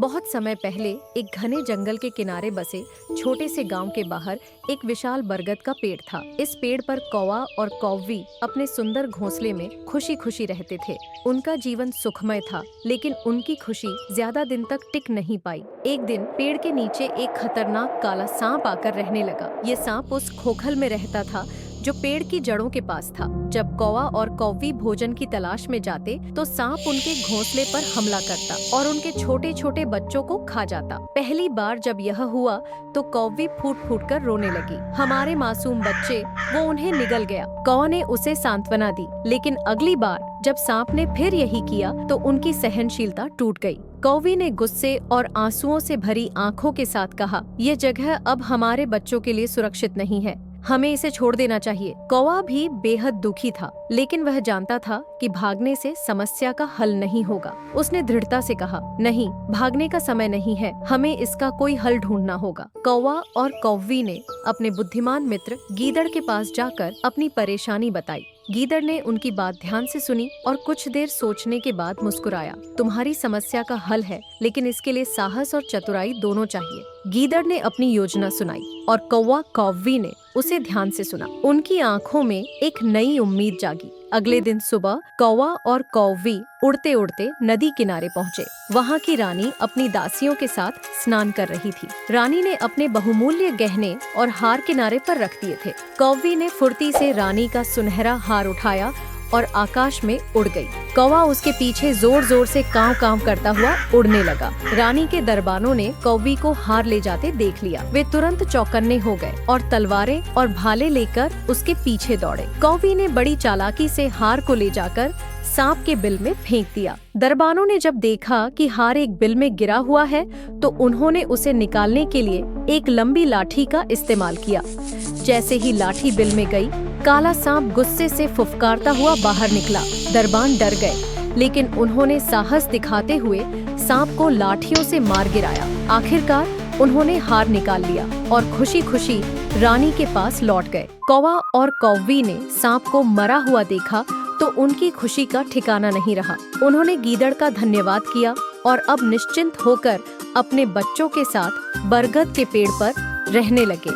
बहुत समय पहले एक घने जंगल के किनारे बसे छोटे से गांव के बाहर एक विशाल बरगद का पेड़ था। इस पेड़ पर कौवा और कौवी अपने सुंदर घोंसले में खुशी खुशी रहते थे। उनका जीवन सुखमय था, लेकिन उनकी खुशी ज्यादा दिन तक टिक नहीं पाई। एक दिन पेड़ के नीचे एक खतरनाक काला सांप आकर रहने लगा। ये सांप उस खोखल में रहता था जो पेड़ की जड़ों के पास था। जब कौवा और कौवी भोजन की तलाश में जाते तो सांप उनके घोंसले पर हमला करता और उनके छोटे छोटे बच्चों को खा जाता। पहली बार जब यह हुआ तो कौवी फूट फूट कर रोने लगी। हमारे मासूम बच्चे, वो उन्हें निगल गया। कौवा ने उसे सांत्वना दी, लेकिन अगली बार जब सांप ने फिर यही किया तो उनकी सहनशीलता टूट गई। कौवी ने गुस्से और आंसुओं से भरी आंखों के साथ कहा, ये जगह अब हमारे बच्चों के लिए सुरक्षित नहीं है, हमें इसे छोड़ देना चाहिए। कौवा भी बेहद दुखी था, लेकिन वह जानता था कि भागने से समस्या का हल नहीं होगा। उसने दृढ़ता से कहा, नहीं, भागने का समय नहीं है, हमें इसका कोई हल ढूंढना होगा। कौवा और कौवी ने अपने बुद्धिमान मित्र गीदड़ के पास जाकर अपनी परेशानी बताई। गीदड़ ने उनकी बात ध्यान से सुनी और कुछ देर सोचने के बाद मुस्कुराया। तुम्हारी समस्या का हल है, लेकिन इसके लिए साहस और चतुराई दोनों चाहिए। गीदड़ ने अपनी योजना सुनाई और कौवा कौवी ने उसे ध्यान से सुना। उनकी आंखों में एक नई उम्मीद जागी। अगले दिन सुबह कौवा और कौवी उड़ते उड़ते नदी किनारे पहुँचे। वहाँ की रानी अपनी दासियों के साथ स्नान कर रही थी। रानी ने अपने बहुमूल्य गहने और हार किनारे पर रख दिए थे। कौवी ने फुर्ती से रानी का सुनहरा हार उठाया और आकाश में उड़ गई। कौवा उसके पीछे जोर जोर से कांव कांव करता हुआ उड़ने लगा। रानी के दरबानों ने कौवी को हार ले जाते देख लिया। वे तुरंत चौकन्ने हो गए और तलवारें और भाले लेकर उसके पीछे दौड़े। कौवी ने बड़ी चालाकी से हार को ले जाकर सांप के बिल में फेंक दिया। दरबानों ने जब देखा कि हार एक बिल में गिरा हुआ है तो उन्होंने उसे निकालने के लिए एक लंबी लाठी का इस्तेमाल किया। जैसे ही लाठी बिल में गई, काला सांप गुस्से से फुफकारता हुआ बाहर निकला। दरबान डर गए, लेकिन उन्होंने साहस दिखाते हुए सांप को लाठियों से मार गिराया। आखिरकार उन्होंने हार निकाल लिया और खुशी खुशी रानी के पास लौट गए। कौवा और कौवी ने सांप को मरा हुआ देखा तो उनकी खुशी का ठिकाना नहीं रहा। उन्होंने गीदड़ का धन्यवाद किया और अब निश्चिंत होकर अपने बच्चों के साथ बरगद के पेड़ पर रहने लगे।